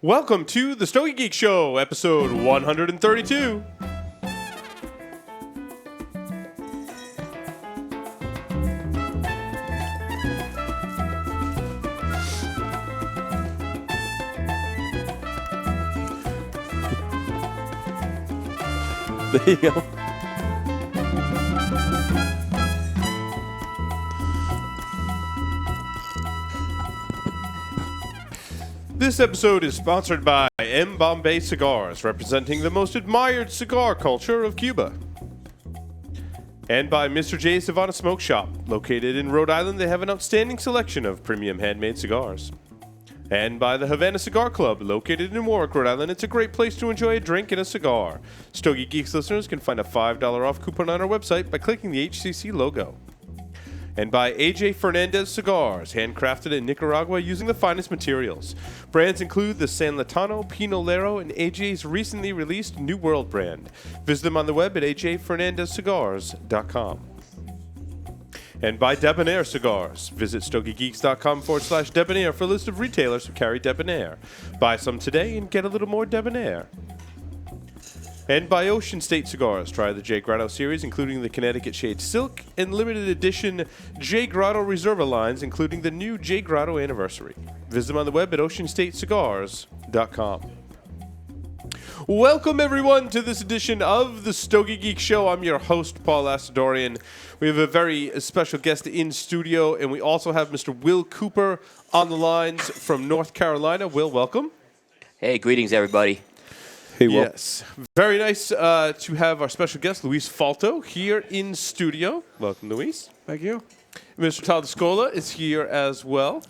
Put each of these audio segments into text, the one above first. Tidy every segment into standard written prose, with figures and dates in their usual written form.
Welcome to the Stogie Geek Show, episode 132. There you go. This episode is sponsored by M. Bombay Cigars, representing the most admired cigar culture of Cuba. And by Mr. J's Savannah Smoke Shop. Located in Rhode Island, they have an outstanding selection of premium handmade cigars. And by the Havana Cigar Club, located in Warwick, Rhode Island. It's a great place to enjoy a drink and a cigar. Stogie Geeks listeners can find a $5 off coupon on our website by clicking the HCC logo. And by AJ Fernandez Cigars, handcrafted in Nicaragua using the finest materials. Brands include the San Latano, Pinolero, and AJ's recently released New World brand. Visit them on the web at ajfernandezcigars.com. And by Debonair Cigars. Visit stogiegeeks.com/Debonair for a list of retailers who carry Debonair. Buy some today and get a little more Debonair. And by Ocean State Cigars. Try the J. Grotto series, including the Connecticut Shade Silk and limited edition J. Grotto Reserva lines, including the new J. Grotto Anniversary. Visit them on the web at oceanstatecigars.com. Welcome, everyone, to this edition of the Stogie Geek Show. I'm your host, Paul Asadorian. We have a very special guest in studio, and we also have Mr. Will Cooper on the lines from North Carolina. Will, welcome. Hey, greetings, everybody. Hey, Will. Yes. Very nice to have our special guest, Luis Falto, here in studio. Welcome, Luis. Thank you. Mr. Taldescola is here as well.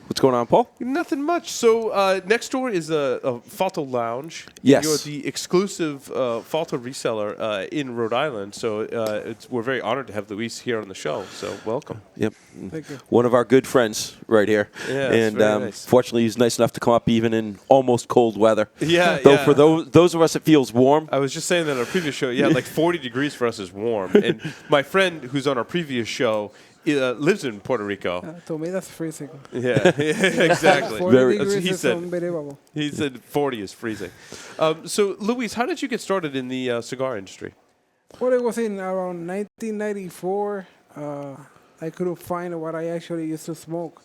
What's going on, Paul? Nothing much. So next door is a Falto Lounge. Yes. You're the exclusive Falto reseller in Rhode Island. So we're very honored to have Luis here on the show. So welcome. Yep. Thank you. One of our good friends right here. Yeah, and very nice. fortunately, he's nice enough to come up even in almost cold weather. Yeah, Though yeah. for those of us, it feels warm. I was just saying that on our previous show, like 40 degrees for us is warm. And my friend who's on our previous show lives in Puerto Rico. To me, that's freezing. Yeah, exactly. 40 Very- degrees he is said. unbelievable. He said 40 is freezing. So, Luis, how did you get started in the cigar industry? Well, it was in around 1994. I couldn't find what I actually used to smoke.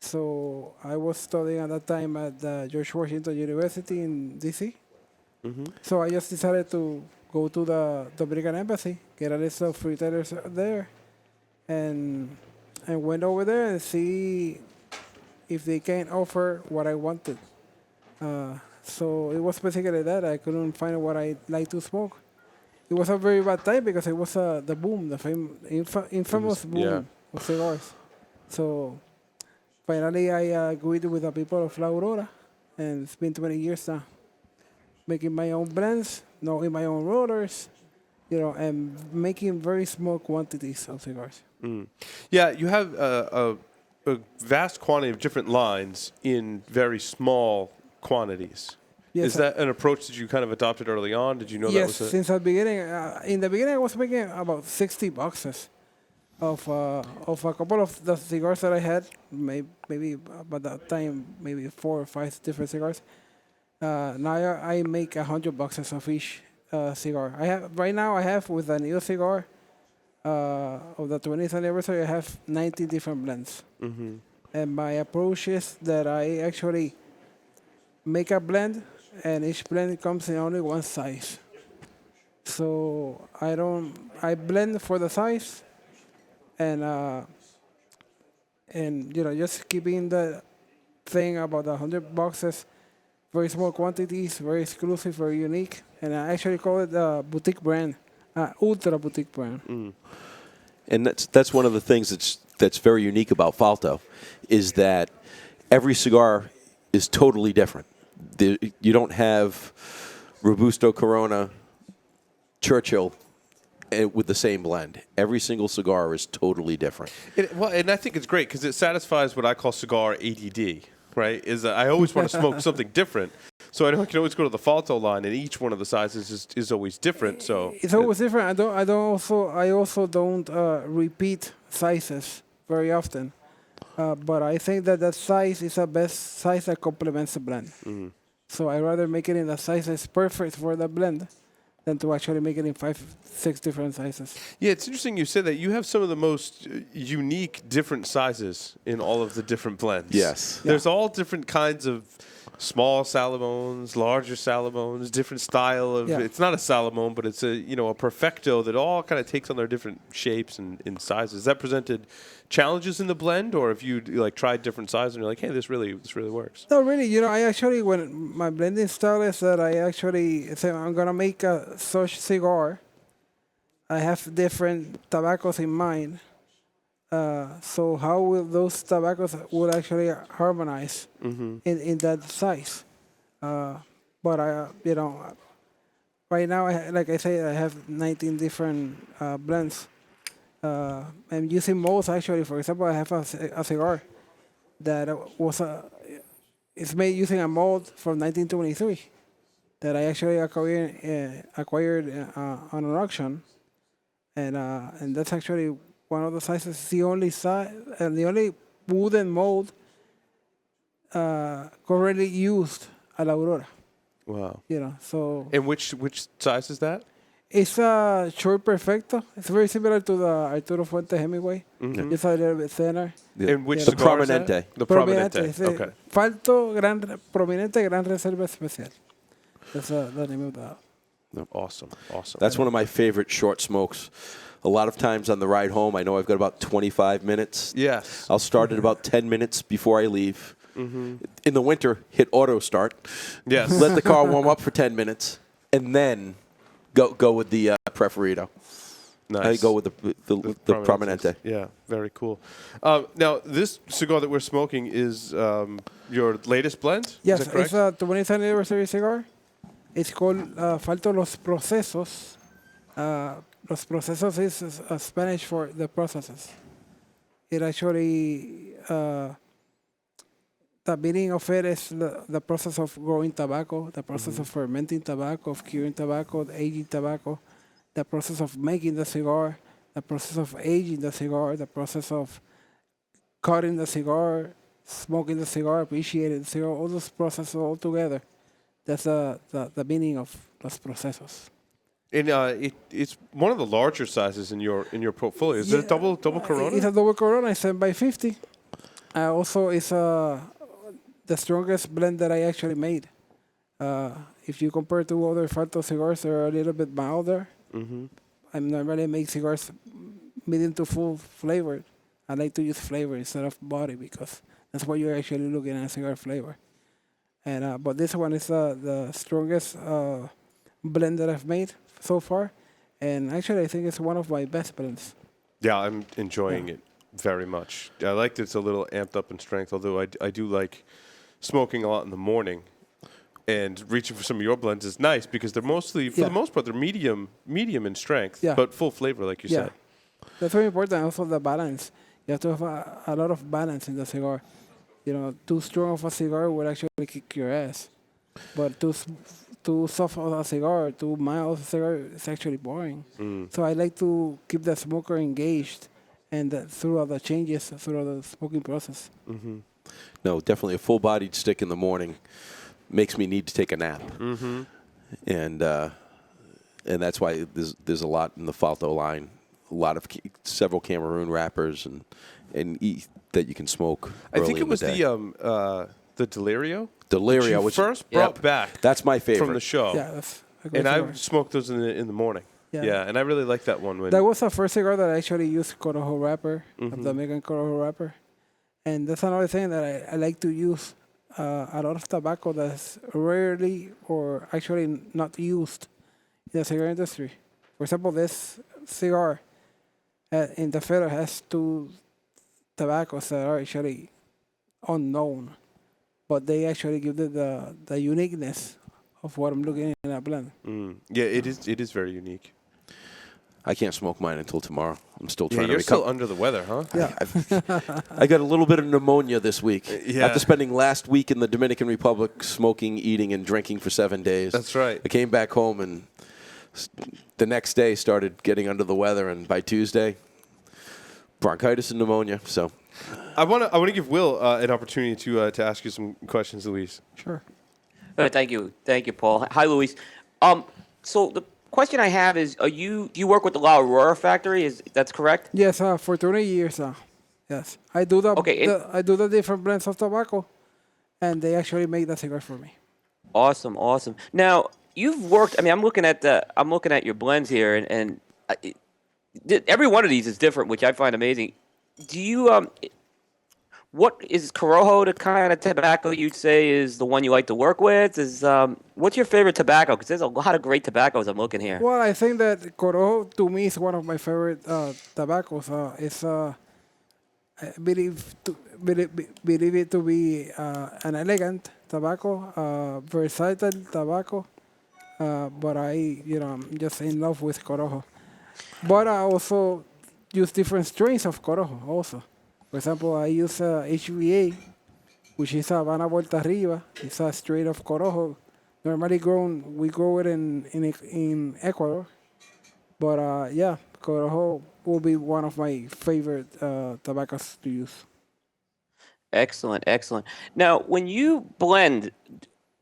So I was studying at that time at George Washington University in D.C. So I just decided to go to the Dominican Embassy, get a list of retailers there, and went over there and see if they can offer what I wanted. So it was basically that. I couldn't find what I like to smoke. It was a very bad time because it was the boom, the infamous boom of cigars. So finally I agreed with the people of Aurora, and it's been 20 years now. Making my own blends, knowing my own rollers, and making very small quantities of cigars. Yeah, you have a vast quantity of different lines in very small quantities. Yes, Is that an approach that you kind of adopted early on? Did you know yes, that was since the beginning. In the beginning, I was making about 60 boxes of a couple of the cigars that I had. Maybe by that time, maybe 4 or 5 different cigars. Now I make 100 boxes of each cigar. Right now I have with a new cigar of the 20th anniversary. I have 90 different blends. And my approach is that I actually make a blend, and each blend comes in only one size. So I blend for the size, and just keeping the thing about 100 boxes, very small quantities, very exclusive, very unique, and I actually call it a boutique brand, ultra boutique brand. And that's one of the things that's very unique about Falto, is that every cigar is totally different. You don't have Robusto, Corona, Churchill with the same blend. Every single cigar is totally different. And I think it's great because it satisfies what I call cigar ADD, right? Is that I always want to smoke something different. So I can always go to the Falto line, and each one of the sizes is always different. So it's always different. I also don't repeat sizes very often. but I think that size is the best size that complements the blend. So I rather make it in the size that's perfect for the blend than to actually make it in 5, 6 different sizes. Yeah, it's interesting you said that. You have some of the most unique different sizes in all of the different blends. Yes. There's all different kinds of small Salamones, larger Salamones, different style of. Yeah. It's not a Salamone, but it's a perfecto that all kind of takes on their different shapes and sizes. Has that presented challenges in the blend, or if you like tried different sizes and you're like, hey, this really works? No, really. I actually, when my blending style is that I actually say I'm gonna make a such cigar. I have different tobaccos in mind. So how will those tobaccos would actually harmonize in that size? But right now, like I say, I have 19 different blends. I'm using molds actually. For example, I have a cigar that it's made using a mold from 1923 that I actually acquired on an auction, and that's actually one of the sizes. It's the only size and the only wooden mold currently used at Aurora. Wow. So And which size is that? it's a short perfecto. It's very similar to the Arturo Fuente Hemingway. It's a little bit thinner. And which The cigar is that? Prominente. The Prominente. It's Okay. Falto Prominente Gran Reserva Especial. That's the name of the. Awesome. That's one of my favorite short smokes. A lot of times on the ride home, I know I've got about 25 minutes. Yes. I'll start at about 10 minutes before I leave. In the winter, hit auto start. Yes. Let the car warm up for 10 minutes, and then go with the Preferido. Nice. I go with the Prominente. Yeah, very cool. Now, this cigar that we're smoking is your latest blend? Yes, Is that correct? it's a 20th anniversary cigar. It's called Falto Los Procesos. Los Procesos is Spanish for the processes. It actually, the meaning of it is the process of growing tobacco, the process of fermenting tobacco, of curing tobacco, aging tobacco, the process of making the cigar, the process of aging the cigar, the process of cutting the cigar, smoking the cigar, appreciating the cigar, all those processes all together. That's the meaning of Los Procesos. And it's one of the larger sizes in your portfolio. Is it a double Corona? It's a double Corona. It's 7x50. Also, it's the strongest blend that I actually made. If you compare to other Falto cigars, they're a little bit milder. I normally make cigars medium to full flavored. I like to use flavor instead of body because that's what you're actually looking at, cigar flavor. And but this one is the strongest blend that I've made so far, and actually I think it's one of my best blends. Yeah, I'm enjoying it very much. I like that it's a little amped up in strength, although I do like smoking a lot in the morning. And reaching for some of your blends is nice because they're mostly, for the most part, they're medium in strength, but full flavor, like you said. That's very important. Also, the balance. You have to have a lot of balance in the cigar. Too strong of a cigar would actually kick your ass. But too soft of a cigar, too mild of a cigar, it's actually boring. So I like to keep the smoker engaged and throughout the changes, throughout the smoking process. No, definitely a full-bodied stick in the morning makes me need to take a nap. And that's why there's a lot in the Falto line. A lot of several Cameroon wrappers and that you can smoke. I think it was the Delirio. Delirio, which you first brought back. That's my favorite From the show. Yeah, that's a good And I cigar. smoked those in the morning. Yeah, and I really like that one. That was the first cigar that I actually used Corojo wrapper, the Megan Corojo wrapper. And that's another thing that I like to use a lot of tobacco that's rarely or actually not used in the cigar industry. For example, this cigar in the federal has 2 tobaccos that are actually unknown, but they actually give it the uniqueness of what I'm looking in a blend. Yeah, it is very unique. I can't smoke mine until tomorrow. I'm still trying to you're recover. still under the weather, huh? Yeah. I got a little bit of pneumonia this week. Yeah. After spending last week in the Dominican Republic smoking, eating, and drinking for 7 days. That's right. I came back home and the next day started getting under the weather, and by Tuesday, bronchitis and pneumonia. So I want to give Will an opportunity to ask you some questions, Luis. Sure. Thank you, Paul. Hi, Luis. So the question I have is, you work with the La Aurora factory? That's correct? Yes, for 20 years now. Yes, I do Okay, I do the different blends of tobacco, and they actually make the cigar for me. Awesome. Now you've worked. I mean, I'm looking at your blends here, and every one of these is different, which I find amazing. Do you what is Corojo the kind of tobacco you'd say is the one you like to work with? What's your favorite tobacco? Because there's a lot of great tobaccos I'm looking here. Well, I think that Corojo to me is one of my favorite tobaccos. It's I believe it to be an elegant tobacco, versatile tobacco. But I'm just in love with Corojo. But I also use different strains of Corojo also. For example, I use HVA, which is Habana Vuelta Arriba. It's a strain of Corojo. Normally we grow it in Ecuador. But Corojo will be one of my favorite tobaccos to use. Excellent. Now, when you blend,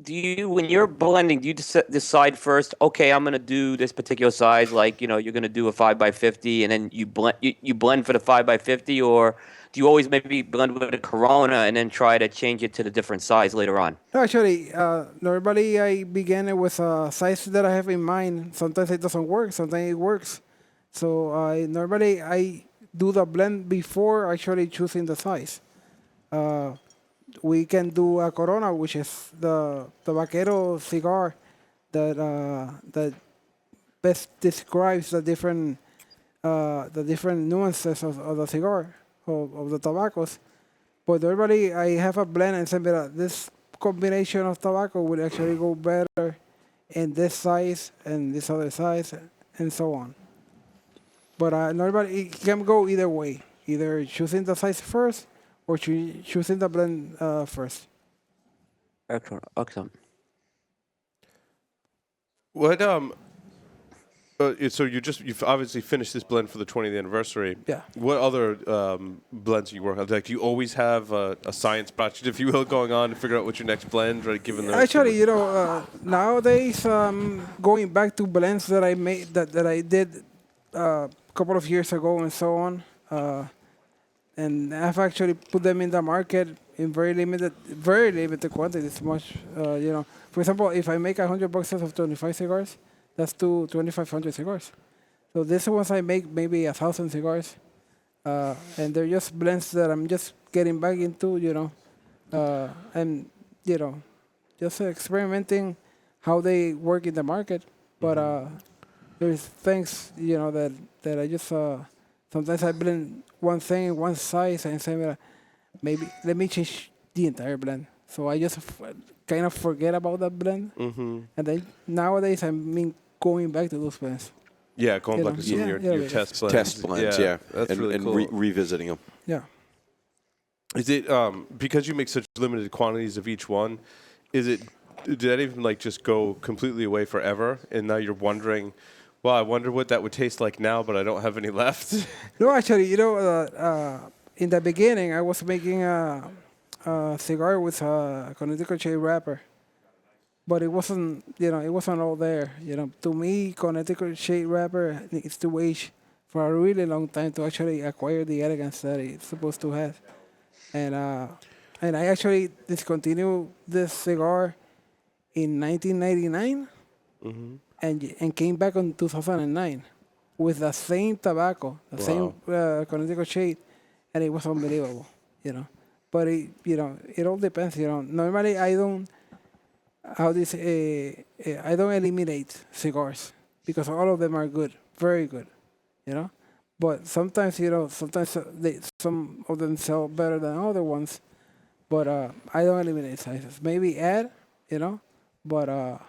when you're blending, do you decide first, okay, I'm going to do this particular size, like, you're going to do a 5x50, and then you blend for the 5x50, or do you always maybe blend with a Corona and then try to change it to the different size later on? No, actually, normally I begin it with a size that I have in mind. Sometimes it doesn't work, sometimes it works. So I do the blend before actually choosing the size. We can do a Corona, which is the Vaquero cigar that best describes the different nuances of the cigar of the tobaccos. But normally I have a blend and say, this combination of tobacco will actually go better in this size and this other size and so on. But normally it can go either way, either choosing the size first or choosing the blend first. Excellent. What so you've obviously finished this blend for the 20th anniversary. Yeah. What other blends do you work on? Like, do you always have a science project, if you will, going on to figure out what's your next blend, right? Given the Actually, nowadays going back to blends that I made that I did a couple of years ago and so on, and I've actually put them in the market in very limited quantities. Much, For example, if I make 100 boxes of 25 cigars, that's 2,500 cigars. So these ones I make maybe 1,000 cigars, and they're just blends that I'm just getting back into, and just experimenting how they work in the market. But there's things that I just sometimes I blend one thing in one size and say maybe let me change the entire blend. So I just kind of forget about that blend, and then nowadays I'm going back to those blends. Yeah, going back to some of your test blends. Test blends, yeah. That's really and cool. Revisiting them. Yeah. Is it because you make such limited quantities of each one? Did that even just go completely away forever, and now you're wondering, well, I wonder what that would taste like now, but I don't have any left? No, actually, in the beginning, I was making a cigar with a Connecticut shade wrapper, but it wasn't all there. To me, Connecticut shade wrapper needs to wait for a really long time to actually acquire the elegance that it's supposed to have. And I actually discontinued this cigar in 1999, and came back in 2009 with the same tobacco, the same Connecticut shade, and it was unbelievable. But it all depends. Normally I don't I don't eliminate cigars because all of them are good, very good. But sometimes some of them sell better than other ones. But I don't eliminate sizes. Maybe add, but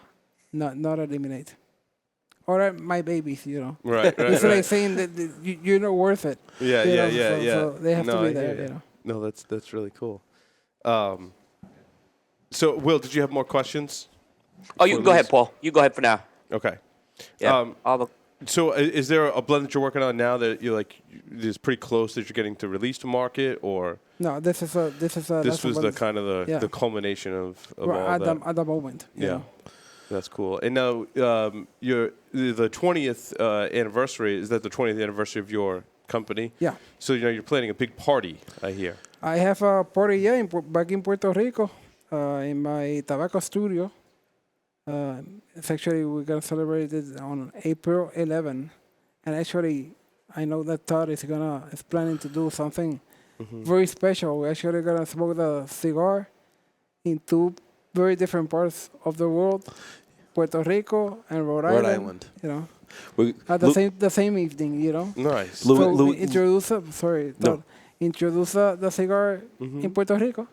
not eliminate. Or my babies, Right. It's like saying that you're not worth it. Yeah. So they have to be there, No, that's really cool. So, Will, did you have more questions? Oh, you can go ahead, Paul. You go ahead for now. Okay. Yeah. So is there a blend that you're working on now that you're like is pretty close that you're getting to release to market, or No, this was the kind of the culmination of all that? At the moment. you know. That's cool. And now the 20th anniversary, is that the 20th anniversary of your company? Yeah. So you're planning a big party, I hear. I have a party back in Puerto Rico in my tobacco studio. It's actually, we're going to celebrate it on April 11. And actually, I know that Todd is planning to do something very special. We're actually going to smoke the cigar in two very different parts of the world, Puerto Rico and Rhode Island. You know, at the same evening, you know. Nice. So we introduce the cigar in Puerto Rico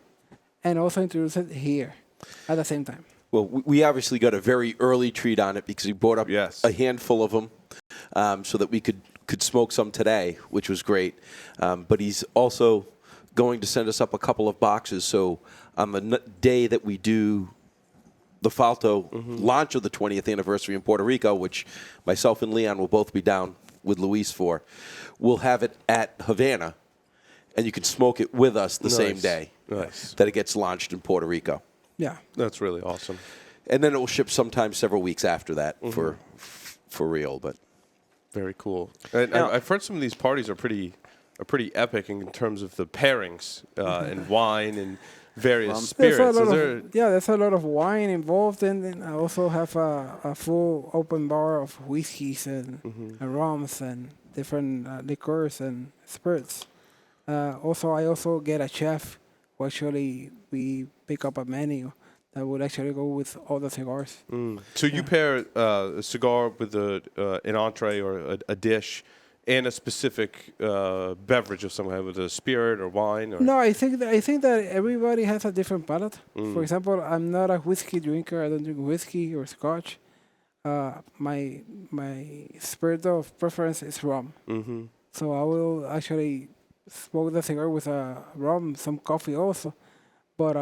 and also introduce it here at the same time. Well, we obviously got a very early treat on it because he brought up a handful of them so that we could smoke some today, which was great. But he's also going to send us up a couple of boxes. So on the day that we do the Falto launch of the 20th anniversary in Puerto Rico, which myself and Leon will both be down with Luis for, we'll have it at Havana, and you can smoke it with us the same day that it gets launched in Puerto Rico. Yeah. That's really awesome. And then it will ship sometime several weeks after that for real. But very cool. And I've heard some of these parties are pretty epic in terms of the pairings and wine and various spirits. There's a lot of wine involved, and I also have a full open bar of whiskeys and rums and different liqueurs and spirits. I also get a chef who actually we pick up a menu that would actually go with all the cigars. So you pair a cigar with an entree or a dish and a specific beverage of some kind, with a spirit or wine? Or? No, I think that everybody has a different palate. For example, I'm not a whiskey drinker. I don't drink whiskey or scotch. My spirit of preference is rum. So I will actually smoke the cigar with a rum, some coffee also. But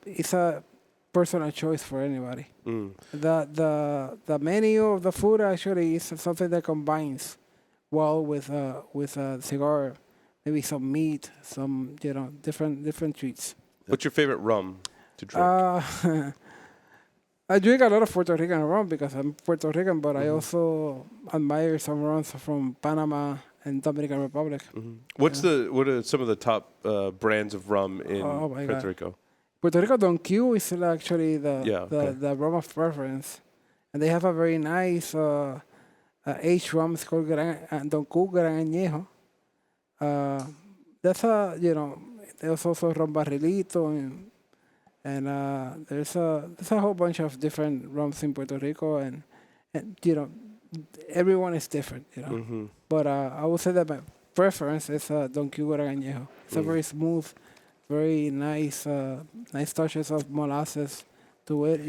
it's a personal choice for anybody. The menu of the food actually is something that combines well with a cigar, maybe some meat, some different treats. What's your favorite rum to drink? I drink a lot of Puerto Rican rum because I'm Puerto Rican, but I also admire some rums from Panama and Dominican Republic. What are some of the top brands of rum in Puerto Rico? Puerto Rico Don Q is actually the rum of preference, and they have a very nice aged rum. It's called Don Q Gran Añejo. There's also rum barrilito, and there's a whole bunch of different rums in Puerto Rico, and everyone is different, But I would say that my preference is Don Q Gran Añejo. It's a very smooth, very nice touches of molasses to it,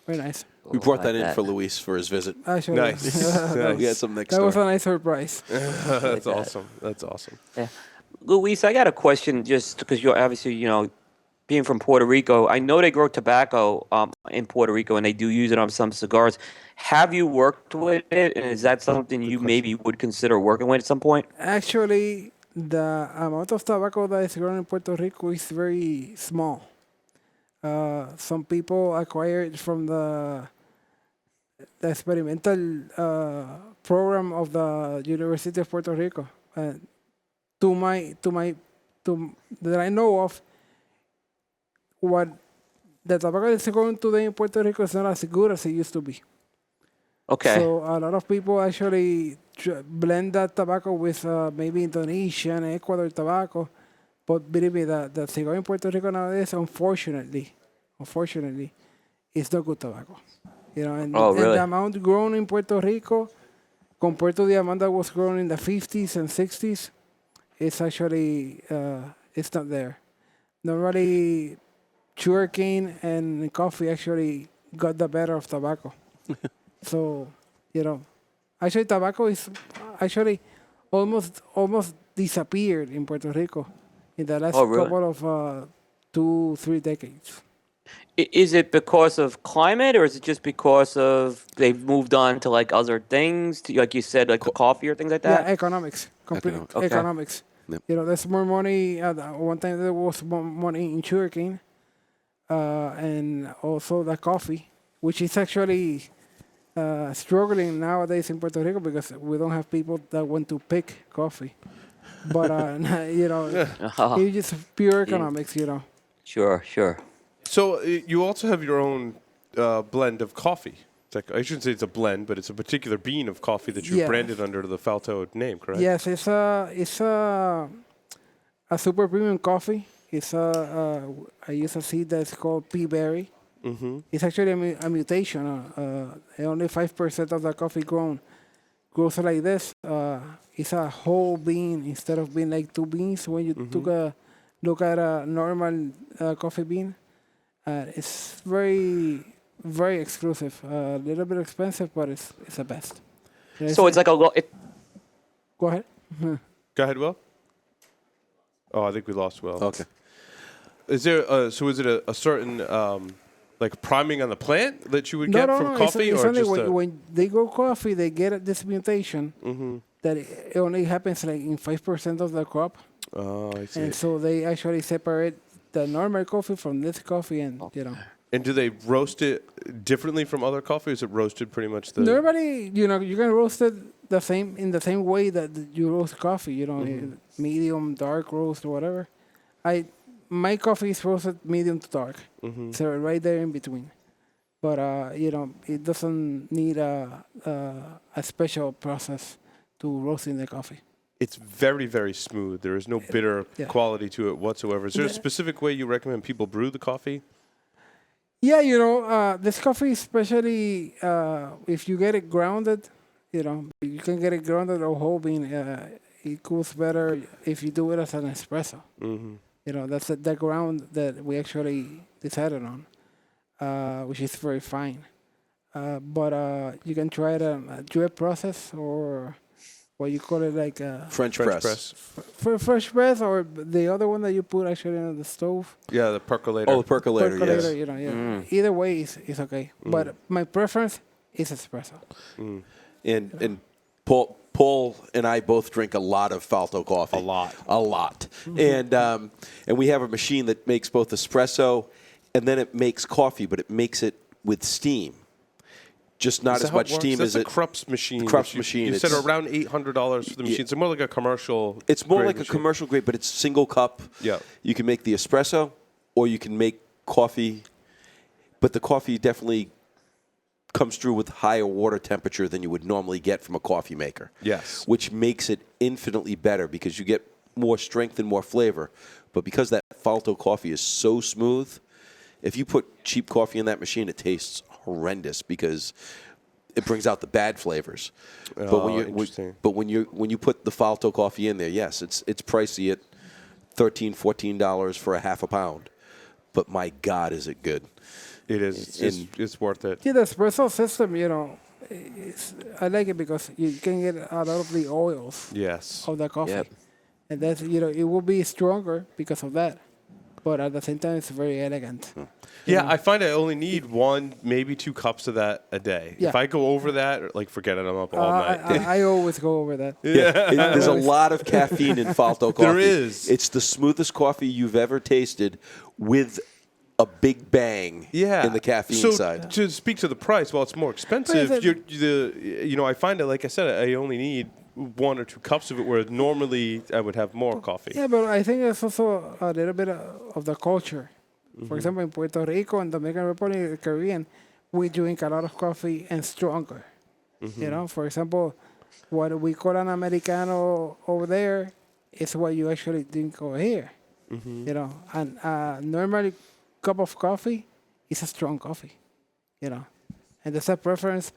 Very nice. We brought that in for Luis for his visit. Actually, Nice. We had some next that door. was a nice surprise. That's awesome. That's awesome. Yeah. Luis, I got a question just because you're obviously, being from Puerto Rico. I know they grow tobacco in Puerto Rico and they do use it on some cigars. Have you worked with it? And is that something you maybe would consider working with at some point? Actually, the amount of tobacco that is grown in Puerto Rico is very small. Some people acquire it from the experimental program of the University of Puerto Rico. That I know of, what the tobacco that's grown today in Puerto Rico is not as good as it used to be. Okay. So a lot of people actually blend that tobacco with maybe Indonesian, Ecuador tobacco. But believe me, the cigar in Puerto Rico nowadays, unfortunately, is not good tobacco. Really? And the amount grown in Puerto Rico compared to the amount that was grown in the 50s and 60s, it's actually it's not there. Normally, sugarcane and coffee actually got the better of tobacco. So, actually tobacco is actually almost disappeared in Puerto Rico in the last couple of 2-3 decades. Is it because of climate, or is it just because of they've moved on to like other things, like you said, like the coffee or things like Yeah, that? economics. Complete Economics. Okay. economics. Yep. There's more money. One time there was more money in sugarcane, and also the coffee, which is actually struggling nowadays in Puerto Rico because we don't have people that want to pick coffee. But it's just pure economics. Sure, sure. So you also have your own blend of coffee. It's like, I shouldn't say it's a blend, but it's a particular bean of coffee that you've Yeah. branded under the Falto name, correct? Yes, it's a super premium coffee. I use a seed that's called pea berry. Mm-hmm. It's actually a mutation. Only 5% of the coffee grows like this. It's a whole bean instead of being like two beans. When you took a look at a normal coffee bean, it's very, very exclusive. A little bit expensive, but it's the best. So it's like Go ahead. Go ahead, Will. Oh, I think we lost Will. Okay. Is there is it a certain like priming on the plant that you would get from coffee, It's or only just when they grow coffee, they get this mutation that it only happens like in 5% of the crop, Oh, I see. and so they actually separate the normal coffee from this coffee, and And do they roast it differently from other coffee? Or is it roasted pretty much the? normally you can roast it in the same way that you roast coffee. Medium, dark roast, or whatever. My coffee is roasted medium to dark, so right there in between. But it doesn't need a special process to roasting the coffee. It's very, very smooth. There is no bitter Yeah. quality to it whatsoever. Is there a Yeah. specific way you recommend people brew the coffee? Yeah, this coffee, especially if you get it grounded, you can get it grounded or whole bean. It cools better if you do it as an espresso. Mm-hmm. That's the ground that we actually decided on, which is very fine. But you can try it a drip process or what you call it, like French French press. press. for fresh press, or the other one that you put actually on the stove. Yeah, the percolator. Oh, the percolator, Percolator, yes. Either way is okay. But my preference is espresso. And Paul and I both drink a lot of Falto coffee. A lot. And we have a machine that makes both espresso and then it makes coffee, but it makes it with steam. Just not Is that as how it much works? steam That's as a Krups machine. Krups which machine. You said It's- around $800 for the machine. It's more like a commercial. It's more grade like a machine. commercial grade, but it's single cup. Yeah. You can make the espresso or you can make coffee, but the coffee definitely comes through with higher water temperature than you would normally get from a coffee maker. Yes. Which makes it infinitely better because you get more strength and more flavor. But because that Falto coffee is so smooth, if you put cheap coffee in that machine, it tastes horrendous because it brings out the bad flavors. Interesting. But when you put the Falto coffee in there, yes, it's pricey at $13, $14 for a half a pound. But my God, is it good? It is. It's worth it. Yeah, the espresso system, I like it because you can get a lot of the oils Yes. of the coffee. Yep. And that's, it will be stronger because of that. But at the same time, it's very elegant. Yeah, I find I only need 1, maybe 2 cups of that a day. Yeah. If I go over that, like forget it, I'm up all night. I always go over that. There's a lot of caffeine in Falto coffee. There is. It's the smoothest coffee you've ever tasted with a big bang in the caffeine side. To speak to the price, while it's more expensive, I find it, like I said, I only need 1 or 2 cups of it, where normally I would have more coffee. Yeah, but I think it's also a little bit of the culture. For example, in Puerto Rico and Dominican Republic, the Caribbean, we drink a lot of coffee and stronger. For example, what we call an Americano over there is what you actually drink over here. And normally cup of coffee is a strong coffee. And that's a preference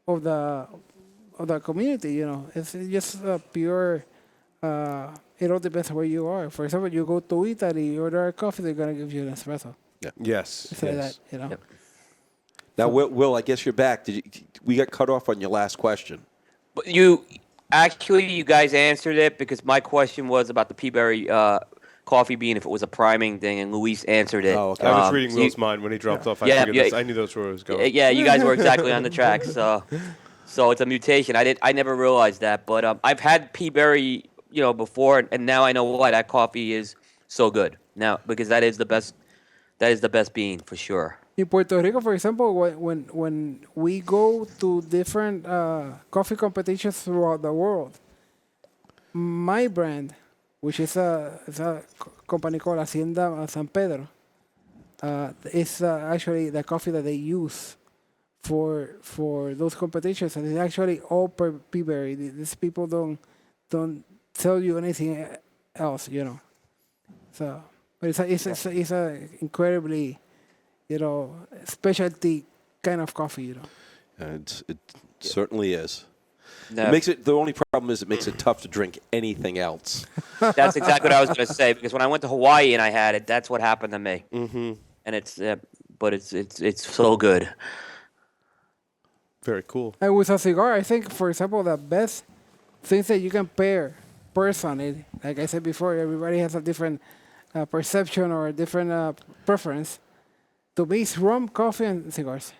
of the community. It's just a pure. It all depends where you are. For example, you go to Italy, you order a coffee, they're gonna give you an espresso. Yes. It's like yes. that. Yep. Now, Will, I guess you're back. We got cut off on your last question. But you guys answered it because my question was about the pea berry coffee bean if it was a priming thing, and Luis answered it. Oh, okay. I was reading so you- Will's mind when he dropped off. I Yeah, figured yeah. this. I knew that's where it was going. Yeah, you guys were exactly on the track. So it's a mutation. I never realized that, but I've had pea berry, before, and now I know why that coffee is so good now, because that is the best. That is the best bean for sure. In Puerto Rico, for example, when we go to different coffee competitions throughout the world, my brand, which is a company called Hacienda San Pedro, is actually the coffee that they use for those competitions, and it's actually all pea berry. These people don't tell you anything else, So, but it's a incredibly, specialty kind of coffee, It certainly is. No, It makes it. The only problem is it makes it tough to drink anything else. that's exactly what I was going to say, because when I went to Hawaii and I had it, that's what happened to me. Mm-hmm. And it's so good. Very cool. And with a cigar, I think, for example, the best things that you can pair personally, like I said before, everybody has a different perception or a different preference. To me, it's rum, coffee, and cigars.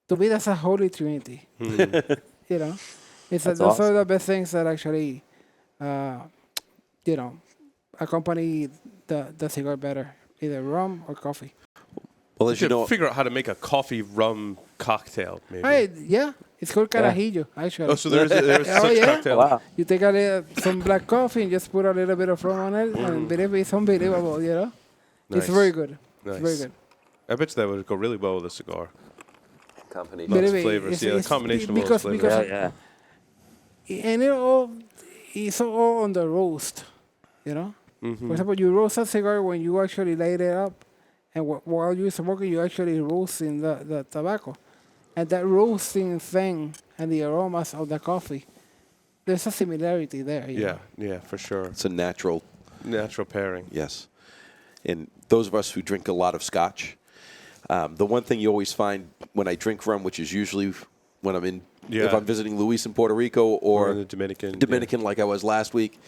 To me, that's a holy trinity. Those awesome. are the best things that actually, accompany the cigar better, either rum or coffee. Well, You as you should know, figure out how to make a coffee rum cocktail, maybe. It's called carajillo, actually. Oh, so there's Oh, such yeah. cocktail. Wow. You take some black coffee and just put a little bit of rum on it, and believe me, it's unbelievable, Nice. It's very good. Nice. It's very good. I bet you that would go really well with a cigar. company. Lots of Believe me, flavors. Yeah, a combination of all those flavors. Yeah. And it's all on the roast, Mm-hmm. For example, you roast a cigar when you actually light it up, and while you're smoking, you actually roasting the tobacco. And that roasting thing and the aromas of the coffee, there's a similarity there. Yeah, for sure. It's a natural, Natural pairing. yes. And those of us who drink a lot of scotch, the one thing you always find when I drink rum, which is usually when I'm if I'm visiting Luis in Puerto Rico Or in or the Dominican. Dominican like I was last week,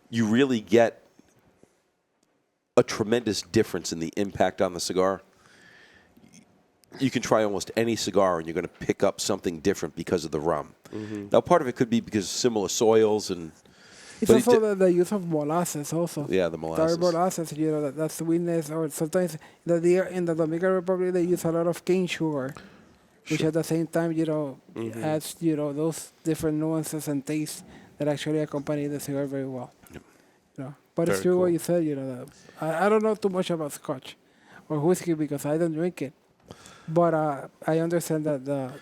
you really get a tremendous difference in the impact on the cigar. You can try almost any cigar and you're going to pick up something different because of the rum. Mm-hmm. Now, part of it could be because of similar soils and It's But also the use of molasses also. the molasses. Dark molasses, that sweetness, or sometimes in the Dominican Republic they use a lot of cane sugar, which at the same time, adds, those different nuances and tastes that actually accompany the cigar very well. But it's Very true what cool. you said, that I don't know too much about scotch or whiskey because I don't drink it. But I understand that the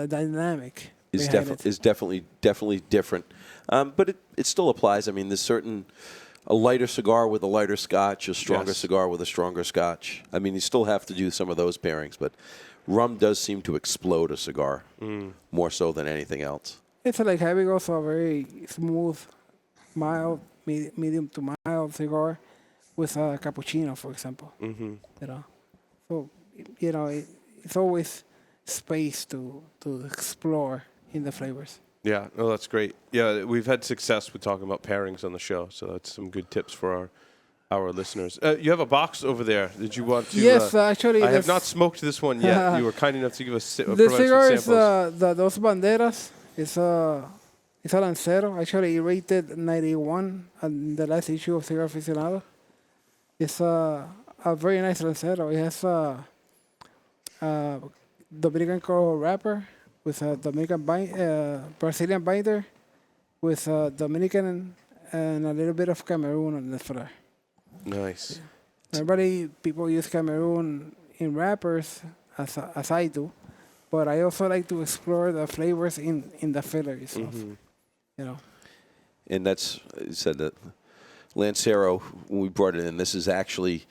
dynamic is behind it. definitely different. But it still applies. I mean, there's a lighter cigar with a lighter scotch, a stronger Yes. cigar with a stronger scotch. I mean, you still have to do some of those pairings, but rum does seem to explode a cigar more so than anything else. It's like having also a very smooth, mild, medium to mild cigar with a cappuccino, for example. Mm-hmm. So it's always space to explore in the flavors. Yeah, no, that's great. Yeah, we've had success with talking about pairings on the show, so that's some good tips for our listeners. You have a box over there. Did you want to? Yes, actually, I have this- not smoked this one yet. You were kind enough to give us The provide cigar some is samples. the Dos Banderas. It's a Lancero. Actually, rated 91 in the last issue of Cigar Aficionado. It's a very nice Lancero. It has a Dominican coral wrapper with a Brazilian binder with a Dominican and a little bit of Cameroon on the front. Nice. Normally, people use Cameroon in wrappers, as I do, but I also like to explore the flavors in the filler itself. And that's, you said that Lancero, when we brought it in, this is actually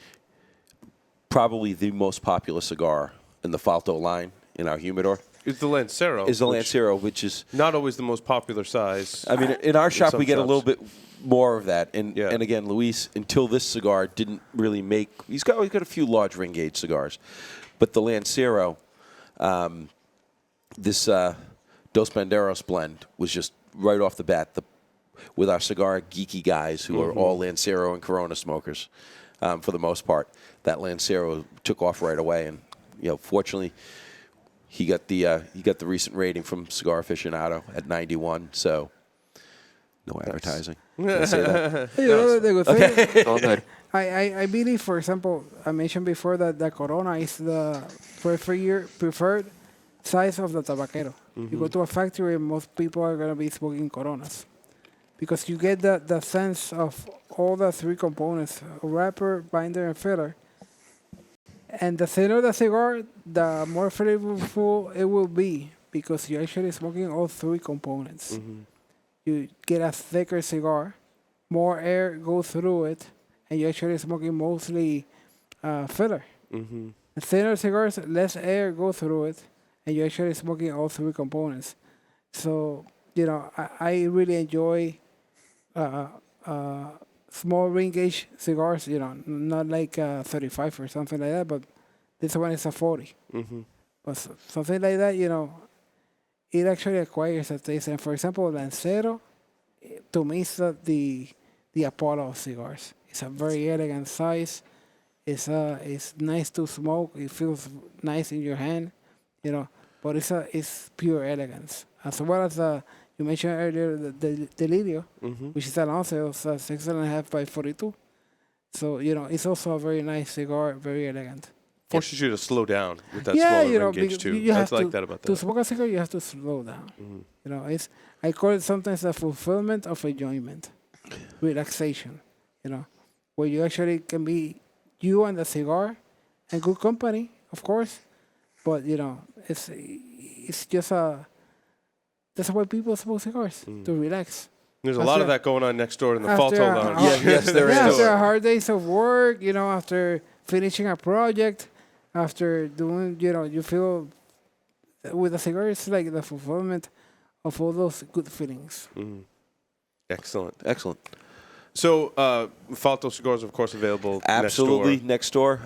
probably the most popular cigar in the Falto line in our humidor. It's the Lancero. Is the which- Lancero, which is, Not always the most popular size. I mean, in our shop some we get a shops. little bit more of that. And Yeah. and again, Luis, until this cigar, didn't really make. He's got a few large ring gauge cigars, but the Lancero, this Dos Banderos blend was just right off the bat with our cigar geeky guys who are all Lancero and Corona smokers for the most part. That Lancero took off right away, and fortunately, he got the recent rating from Cigar Aficionado at 91. So no advertising. Did I say that? You know, the good thing, All good. I believe, for example, I mentioned before that the Corona is the preferred size of the tabaquero. You go to a factory and most people are going to be smoking Coronas because you get the sense of all the three components, wrapper, binder, and filler. And the thinner the cigar, the more flavorful it will be because you're actually smoking all three components. You get a thicker cigar, more air goes through it, and you're actually smoking mostly filler. Thinner cigars, less air goes through it, and you're actually smoking all three components. So, I really enjoy small ring gauge cigars, not like 35 or something like that, but this one is a 40. But something like that, it actually acquires a taste. And for example, Lancero, to me, is the Apollo of cigars. It's a very elegant size. It's nice to smoke. It feels nice in your hand, But it's pure elegance. As well as you mentioned earlier the Delirio, which is a Lancero, 6.5 by 42. So it's also a very nice cigar, very elegant. Forces you to slow down with that smaller ring gauge too. I like that about that. To smoke a cigar, you have to slow down. I call it sometimes a fulfillment of enjoyment, relaxation. Where you actually can be you and the cigar, and good company, of course. But it's just that's why people smoke cigars to relax. There's a lot of that going on next door in the Falto Lounge. Yes, there is. After a hard days of work, after finishing a project, after doing, you feel with a cigar, it's like the fulfillment of all those good feelings. Excellent. So, Falto Cigars, of course, available absolutely next door.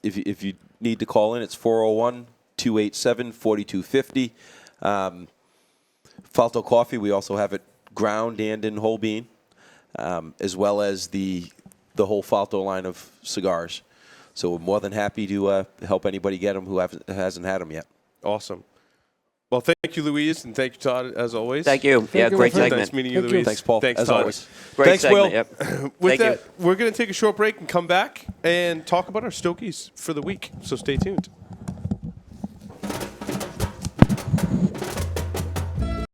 If you need to call in, it's 401-287-4250. Falto Coffee, we also have it ground and in whole bean, as well as the whole Falto line of cigars. So we're more than happy to help anybody get them who hasn't had them yet. Awesome. Well, thank you, Luis, and thank you, Todd, as always. Thank you. Thank you, Great my friend. segment. Nice meeting you, Thank you. Luis. Thanks, Paul. Thanks, as Todd. always. Great Thanks, segment. Will. Yep. With Thank you. that, we're going to take a short break and come back and talk about our Stokies for the week. So stay tuned.